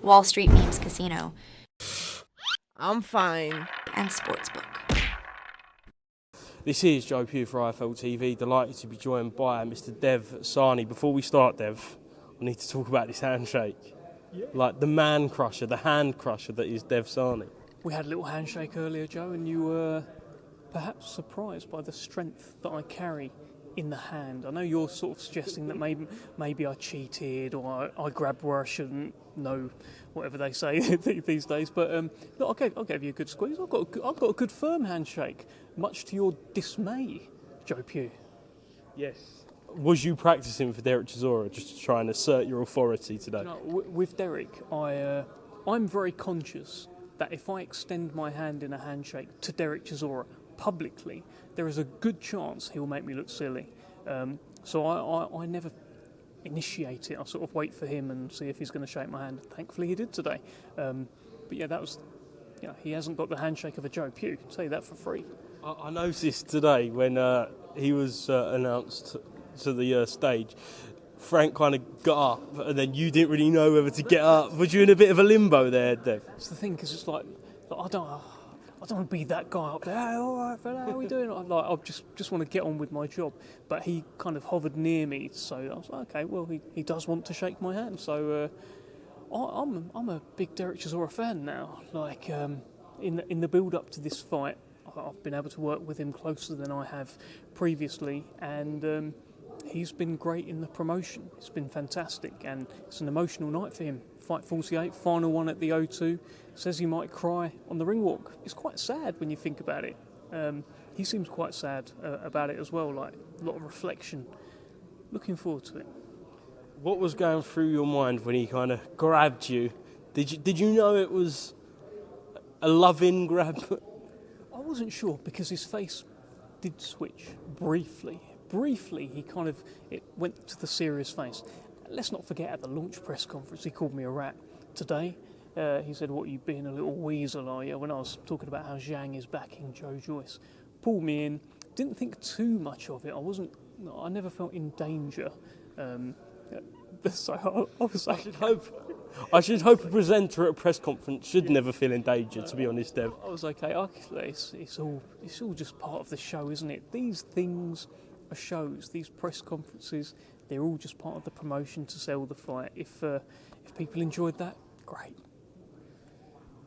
Wall Street Memes Casino, I'm fine. and Sportsbook. This is Joe Pugh for IFLTV, delighted to be joined by Mr. Dev Sahni. Before we start, Dev, I need to talk about this handshake. Yeah. Like the man crusher, the hand crusher that is Dev Sahni. We had a little handshake earlier, Joe, and you were perhaps surprised by the strength that I carry in the hand. I know you're sort of suggesting that maybe I cheated or I grabbed where I shouldn't. No, whatever they say these days. But look, I gave you a good squeeze. I've got a good firm handshake, much to your dismay, Joe Pugh. Yes. Was you practicing for Derek Chisora, just to try and assert your authority today? No, with Derek, I'm very conscious that if I extend my hand in a handshake to Derek Chisora publicly, there is a good chance he'll make me look silly. So I never initiate it. I sort of wait for him and see if he's going to shake my hand. Thankfully, he did today. But yeah, that was. You know, he hasn't got the handshake of a Joe Pugh. I'll tell you that for free. I noticed today when he was announced to the stage, Frank kind of got up, and then you didn't really know whether to get up. Was you in a bit of a limbo there, Dev? It's the thing, because it's like I don't want to be that guy up there. Hey, all right, fella, how are we doing? I just want to get on with my job. But he kind of hovered near me, so I was like, okay, well, he does want to shake my hand. So I'm a big Derek Chisora fan now. Like in the build up to this fight, I've been able to work with him closer than I have previously, and he's been great in the promotion. It's been fantastic, and it's an emotional night for him. Fight 48, final one at the O2. Says he might cry on the ring walk. It's quite sad when you think about it. He seems quite sad about it as well, like a lot of reflection. Looking forward to it. What was going through your mind when he kind of grabbed you? Did you know it was a loving grab? I wasn't sure because his face did switch briefly. Briefly, it went to the serious face. Let's not forget at the launch press conference, he called me a rat. Today, he said, "What, you being a little weasel, are you?" When I was talking about how Zhang is backing Joe Joyce. Pulled me in, didn't think too much of it. I never felt in danger. So I was like, I should hope a presenter at a press conference should never feel in danger, to be honest, Dev. I was okay. It's all just part of the show, isn't it? These things are shows. These press conferences, they're all just part of the promotion to sell the fight. If people enjoyed that, great.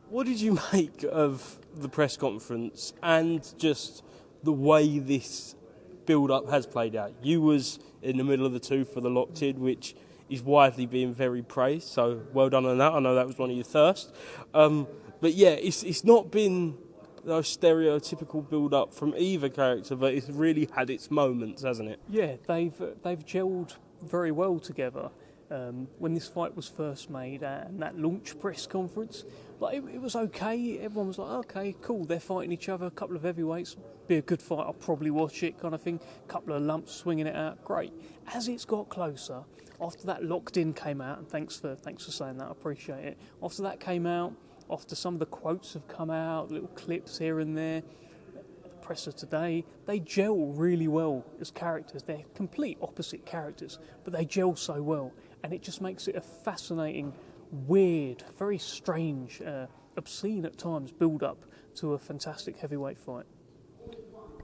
What did you make of the press conference and just the way this build-up has played out? You was in the middle of the two for the locked-in, which is widely being very praised, so well done on that. I know that was one of your first. But yeah, it's not been those stereotypical build-up from either character, but it's really had its moments, hasn't it? Yeah, they've gelled very well together. When this fight was first made and that launch press conference, like it was okay. Everyone was like, okay, cool, they're fighting each other, a couple of heavyweights, be a good fight, I'll probably watch it kind of thing, couple of lumps swinging it out, great. As it's got closer, after that locked in came out, and thanks for saying that, I appreciate it. After that came out, after some of the quotes have come out, little clips here and there, the presser today, they gel really well as characters. They're complete opposite characters, but they gel so well. And it just makes it a fascinating, weird, very strange, obscene at times build-up to a fantastic heavyweight fight.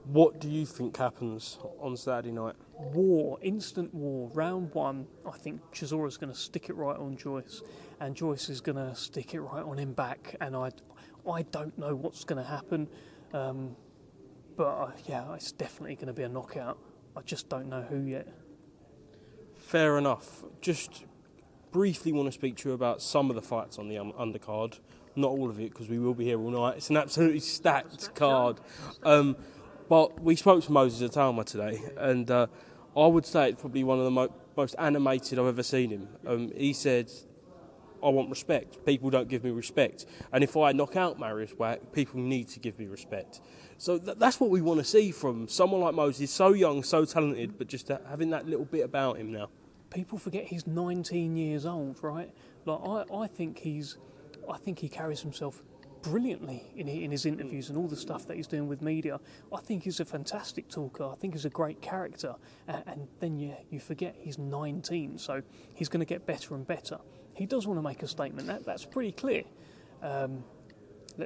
What do you think happens on Saturday night? War, instant war. Round one, I think Chisora's going to stick it right on Joyce, and Joyce is going to stick it right on him back. And I don't know what's going to happen, but yeah, it's definitely going to be a knockout. I just don't know who yet. Fair enough. Just briefly want to speak to you about some of the fights on the undercard. Not all of it, because we will be here all night. It's an absolutely stacked card. But we spoke to Moses Atama today, and I would say it's probably one of the most animated I've ever seen him. He said, I want respect. People don't give me respect. And if I knock out Marius Wack, people need to give me respect. So that's what we want to see from someone like Moses, so young, so talented, but just having that little bit about him now. People forget he's 19 years old, right? Like I think he carries himself brilliantly in his interviews and all the stuff that he's doing with media. I think he's a fantastic talker. I think he's a great character. And then you forget he's 19, so he's going to get better and better. He does want to make a statement. That's pretty clear.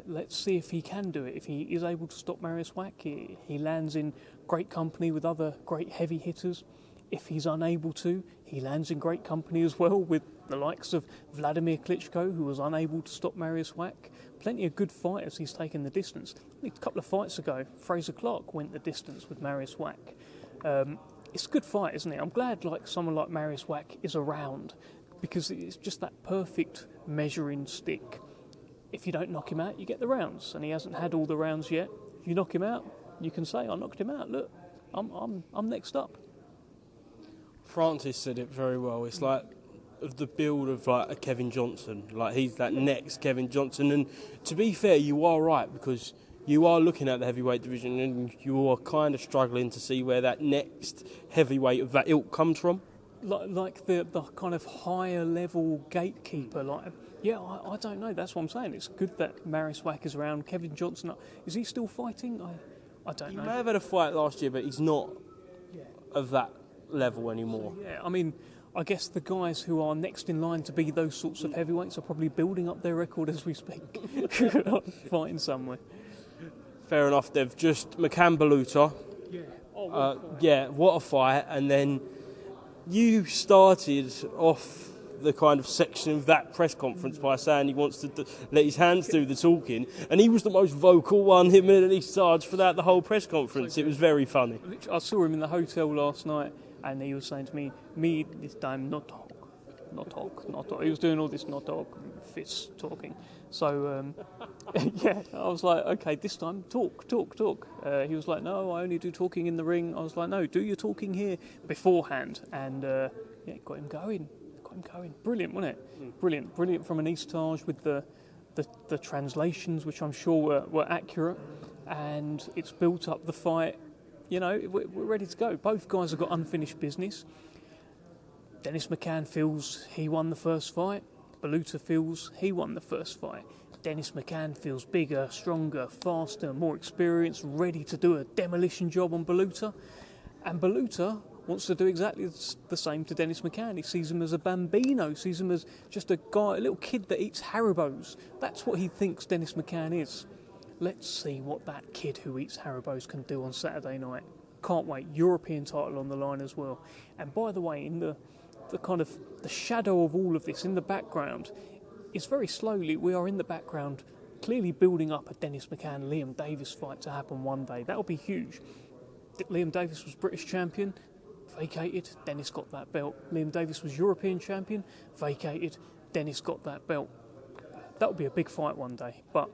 Let's see if he can do it. If he is able to stop Mariusz Wach, he lands in great company with other great heavy hitters. If he's unable to, he lands in great company as well with the likes of Vladimir Klitschko, who was unable to stop Mariusz Wach. Plenty of good fighters he's taken the distance. A couple of fights ago, Fraser Clark went the distance with Mariusz Wach. It's a good fight, isn't it? I'm glad someone like Mariusz Wach is around, because it's just that perfect measuring stick. If you don't knock him out, you get the rounds, and he hasn't had all the rounds yet. If you knock him out, you can say, I knocked him out. Look, I'm next up. Francis said it very well. It's like the build of like a Kevin Johnson. Like he's that next Kevin Johnson. And to be fair, you are right, because you are looking at the heavyweight division and you are kind of struggling to see where that next heavyweight of that ilk comes from. Like the kind of higher level gatekeeper. I don't know. That's what I'm saying. It's good that Mariusz Wach is around. Kevin Johnson, is he still fighting? I don't know. He may have had a fight last year, but he's not of that level anymore. Yeah, I mean, I guess the guys who are next in line to be those sorts of heavyweights are probably building up their record as we speak. Fighting somewhere. Fair enough, Dev. Just McCann Baluta. Yeah. What a fight. And then you started off the kind of section of that press conference by saying he wants to let his hands do the talking, and he was the most vocal one, him and Elise Sarge, throughout the whole press conference. It was very funny. I saw him in the hotel last night, and he was saying to me this time, not talk. He was doing all this not talk, fist talking. So, yeah, I was like, okay, this time, talk. He was like, no, I only do talking in the ring. I was like, no, do your talking here beforehand. And, got him going. Brilliant, wasn't it? Brilliant from Elise Sarge with the translations, which I'm sure were accurate. And it's built up the fight. You know, we're ready to go. Both guys have got unfinished business. Dennis McCann feels he won the first fight. Baluta feels he won the first fight. Dennis McCann feels bigger, stronger, faster, more experienced, ready to do a demolition job on Baluta. And Baluta wants to do exactly the same to Dennis McCann. He sees him as a bambino, sees him as just a guy, a little kid that eats Haribos. That's what he thinks Dennis McCann is. Let's see what that kid who eats Haribos can do on Saturday night. Can't wait. European title on the line as well. And by the way, in the kind of the shadow of all of this, in the background, is very slowly, we are in the background clearly building up a Dennis McCann-Liam Davis fight to happen one day. That will be huge. Liam Davis was British champion, vacated, Dennis got that belt. Liam Davis was European champion, vacated, Dennis got that belt. That will be a big fight one day, but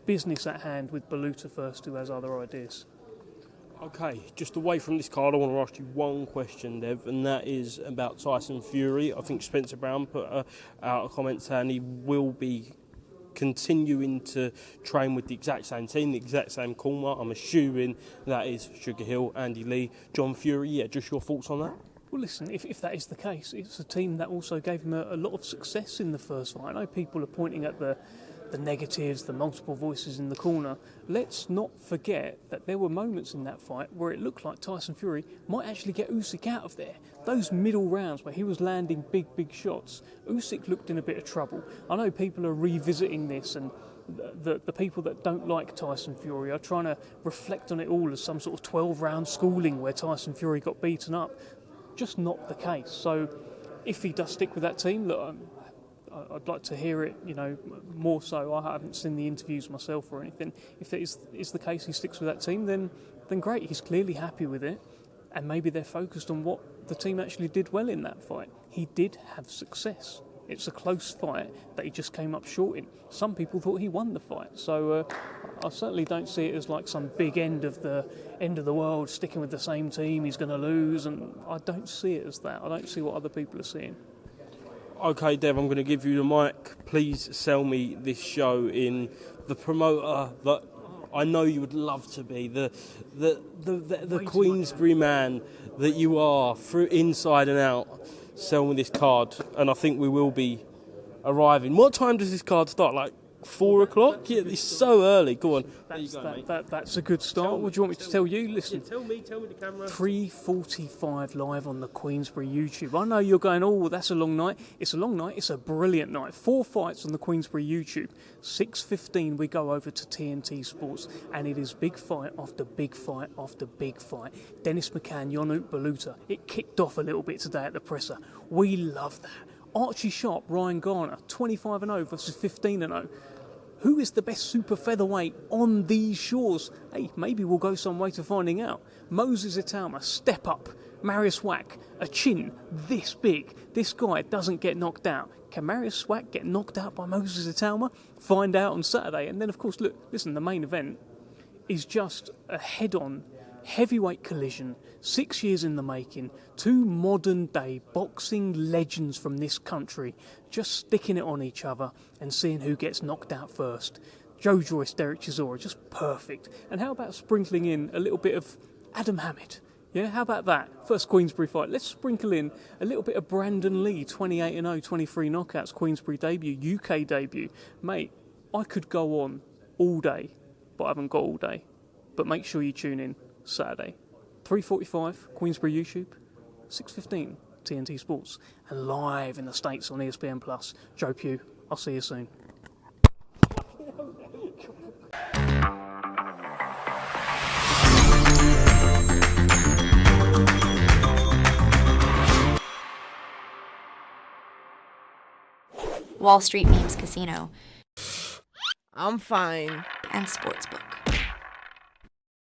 business at hand with Baluta first, who has other ideas. Okay, just away from this card, I want to ask you one question, Dev, and that is about Tyson Fury. I think Spencer Brown put out a comment saying he will be continuing to train with the exact same team, the exact same corner. I'm assuming that is Sugar Hill, Andy Lee, John Fury. Yeah, just your thoughts on that? Well, listen, if that is the case, it's a team that also gave him a lot of success in the first fight. I know people are pointing at the negatives, the multiple voices in the corner. Let's not forget that there were moments in that fight where it looked like Tyson Fury might actually get Usyk out of there. Those middle rounds where he was landing big shots, Usyk looked in a bit of trouble. I know people are revisiting this, and the people that don't like Tyson Fury are trying to reflect on it all as some sort of 12-round schooling where Tyson Fury got beaten up. Just not the case. So if he does stick with that team, look, I'd like to hear it, more so. I haven't seen the interviews myself or anything. If it is the case he sticks with that team, then great. He's clearly happy with it, and maybe they're focused on what the team actually did well in that fight. He did have success. It's a close fight that he just came up short in. Some people thought he won the fight, so I certainly don't see it as like some big end of the world, sticking with the same team, he's going to lose, and I don't see it as that. I don't see what other people are seeing. Okay, Dev, I'm going to give you the mic. Please sell me this show in the promoter that I know you would love to be, the Queensbury man that you are, through inside and out. Sell me this card, and I think we will be arriving. What time does this card start? Like 4 o'clock? Yeah, it's so early. Go on. There you go, mate. That's a good start. What do you want me to tell you? Listen, Tell me the camera. 3:45 live on the Queensbury YouTube. I know you're going, oh, that's a long night. It's a long night. It's a brilliant night. 4 fights on the Queensbury YouTube. 6:15 we go over to TNT Sports, and it is big fight after big fight after big fight. Dennis McCann, Yonut Baluta. It kicked off a little bit today at the presser. We love that. Archie Sharp, Ryan Garner, 25-0 versus 15-0. Who is the best super featherweight on these shores? Hey, maybe we'll go some way to finding out. Moses Italma, step up. Marius Wack, a chin this big. This guy doesn't get knocked out. Can Marius Wack get knocked out by Moses Italma? Find out on Saturday. And then, of course, listen, the main event is just a head-on heavyweight collision, 6 years in the making, 2 modern-day boxing legends from this country just sticking it on each other and seeing who gets knocked out first. Joe Joyce, Derek Chisora, just perfect. And how about sprinkling in a little bit of Adam Hamid? Yeah, how about that? First Queensbury fight. Let's sprinkle in a little bit of Brandon Lee, 28-0, 23 knockouts, Queensbury debut, UK debut. Mate, I could go on all day, but I haven't got all day. But make sure you tune in Saturday, 3:45, Queensbury YouTube, 6:15, TNT Sports, and live in the States on ESPN+. Joe Pugh, I'll see you soon. Wall Street Memes Casino I'm fine. and Sportsbook.